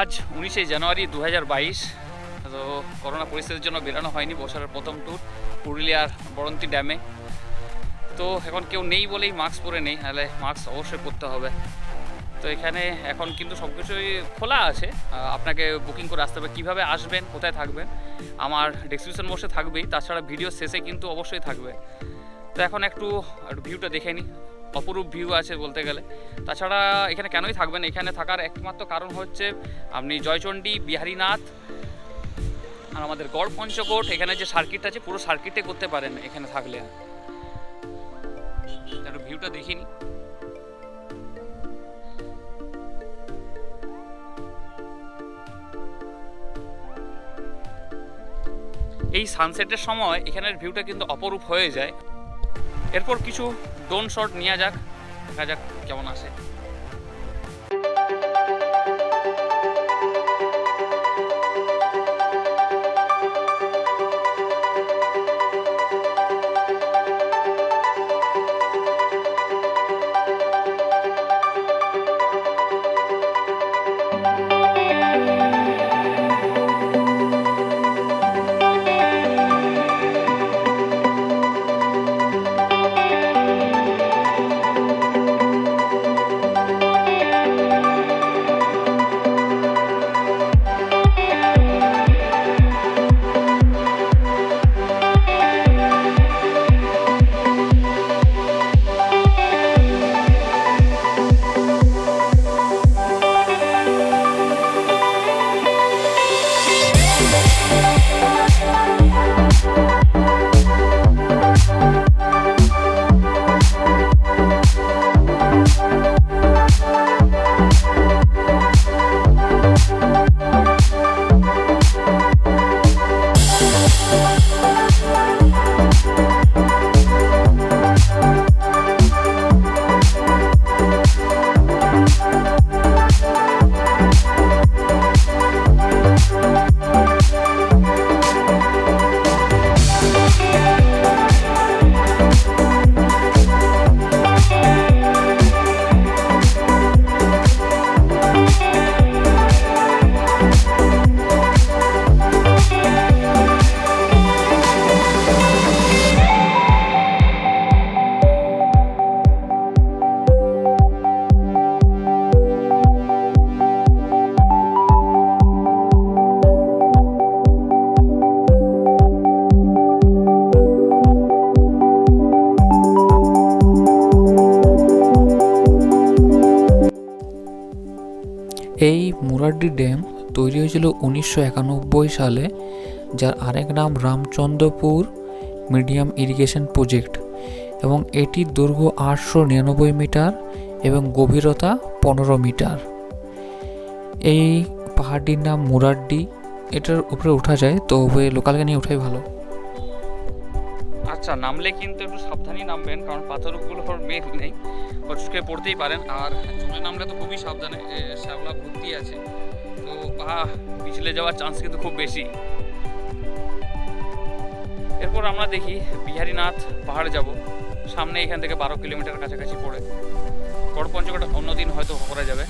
আজ 19শে জানুয়ারি 2022। তো করোনা পরিস্থিতির জন্য বেরানো হয়নি বছরের প্রথম ট্যুর পুরুলিয়ার বরন্তি ড্যামে। তো এখন কেউ নেই বলেই মাস্ক পরে নেই, নাহলে মাস্ক অবশ্যই পরতে হবে। তো এখানে এখন কিন্তু সব কিছুই খোলা আছে, আপনাকে বুকিং করে আসতে হবে। কীভাবে আসবেন, কোথায় থাকবেন, আমার ডেসক্রিপশন বক্সে থাকবেই, তাছাড়া ভিডিও শেষে কিন্তু অবশ্যই থাকবে। তো এখন একটু ভিউটা দেখে নিই। অপরূপ ভিউ আছে বলতে গেলে। তাছাড়া এখানে কেনই থাকবেন, এখানে থাকার একমাত্র কারণ হচ্ছে আপনি জয়চণ্ডী, বিহারীনাথ আর আমাদের গড় পঞ্চকোট, এখানে যে সার্কিট আছে পুরো সার্কিটে করতে পারেন এখানে থাকলে। একটু ভিউটা দেখিনি। এই সানসেটের সময় এখানের ভিউটা কিন্তু অপরূপ হয়ে যায়। এরপর কিছু ড্রোন শট নেওয়া যাক, দেখা যাক কেমন আসে। এই মুরাড্ডি ড্যাম তৈরি হয়েছিল 1991 সালে, যার আরেক নাম রামচন্দ্রপুর মিডিয়াম ইরিগেশন প্রজেক্ট, এবং এটির দৈর্ঘ্য 899 মিটার এবং গভীরতা 15 মিটার। এই পাহাড়টির নাম মুরাড্ডি। এটার উপরে ওঠা যায়, তো লোকালকে নিয়ে ওঠাই ভালো। আচ্ছা, নামলে কিন্তু একটু সাবধানেই নামবেন, কারণ পাথরগুলোর মেঘ নেই, হটকে পড়তেই পারেন। আর চলে নামলে তো খুবই সাবধানে, শ্যাওলা ভর্তি আছে, তো পা পিছলে যাওয়ার চান্স কিন্তু খুব বেশি। এরপর আমরা দেখি বিহারীনাথ পাহাড়ে যাব, সামনে এখান থেকে 12 কিলোমিটার কাছাকাছি পড়ে। গড় পঞ্চকোট অন্যদিন হয়তো করা যাবে।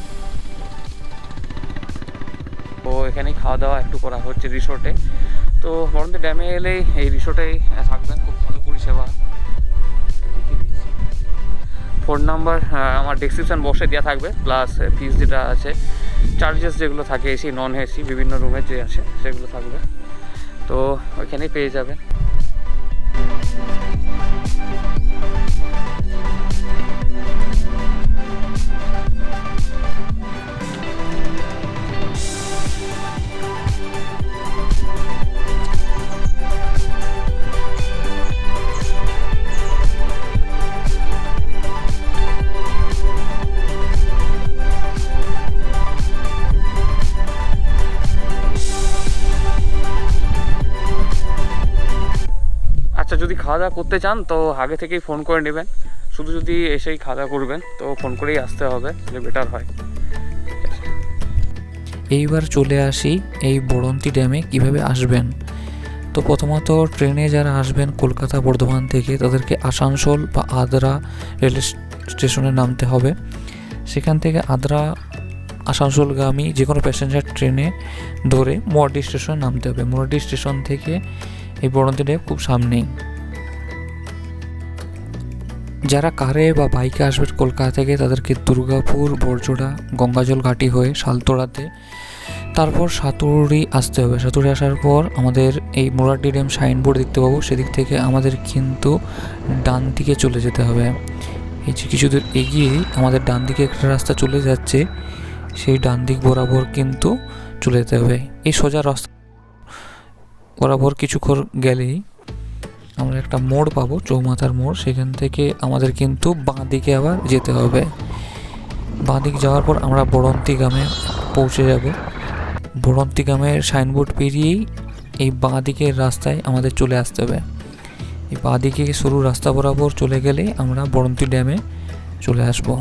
তো এখানেই খাওয়া দাওয়া একটু করা হচ্ছে রিসোর্টে। তো বরন্তি ড্যামে এলেই এই রিসোর্টেই থাকবেন, খুব ভালো পরিষেবা। ফোন নাম্বার আমার ডেসক্রিপশন বক্সে দেওয়া থাকবে, প্লাস ফিস যেটা আছে, চার্জেস যেগুলো থাকে এসি নন এসি বিভিন্ন রুমে যে আছে সেগুলো থাকবে, তো ওইখানেই পেয়ে যাবেন। যদি খাওয়া দাওয়া করতে চান তো আগে থেকেই ফোন করে নেবেন, শুধু যদি এসেই খাওয়া দাওয়া করবেন তো ফোন করেই আসতে হবে, তাহলে বেটার হয়। এইবার চলে আসি এই বরন্তি ড্যামে কিভাবে আসবেন। তো প্রথমত ট্রেনে যারা আসবেন কলকাতা বর্ধমান থেকে, তাদেরকে আসানসোল বা আদ্রা রেল স্টেশনে নামতে হবে। সেখান থেকে আদ্রা আসানসোলগামী যে কোনো প্যাসেঞ্জার ট্রেনে ধরে মুরাড্ডি স্টেশনে নামতে হবে। মুরাড্ডি স্টেশন থেকে এই বরন্তী ড্যাম খুব সামনেই। যারা কারে বা বাইকে আসবে কলকাতা থেকে তাদেরকে দুর্গাপুর বরজোড়া গঙ্গাজল ঘাটি হয়ে শালতোড়াতে, তারপর সাতুরি আসতে হবে। সাতুরি আসার পর আমাদের এই মুরাড্ডি ড্যাম সাইনবোর্ড দেখতে পাবো, সেদিক থেকে আমাদের কিন্তু ডান দিকে চলে যেতে হবে। এই যে কিছু দূর এগিয়ে আমাদের ডান দিকে একটা রাস্তা চলে যাচ্ছে, সেই ডান দিক বরাবর কিন্তু চলে যেতে হবে। এই সোজা রাস্তা বরাবর কিছুক্ষণ গেলেই আমরা একটা মোড় পাবো, চৌমাথার মোড়। সেখান থেকে আমাদের কিন্তু বাঁ দিকে আবার যেতে হবে। বাঁ দিকে যাওয়ার পর আমরা বরন্তী গ্রামে পৌঁছে যাব। বরন্তী গ্রামের সাইনবোর্ড পেরিয়েই এই বাঁ দিকের রাস্তায় আমাদের চলে আসতে হবে। এই বাঁ দিকে সরু রাস্তা বরাবর চলে গেলেই আমরা বরন্তী ড্যামে চলে আসবো।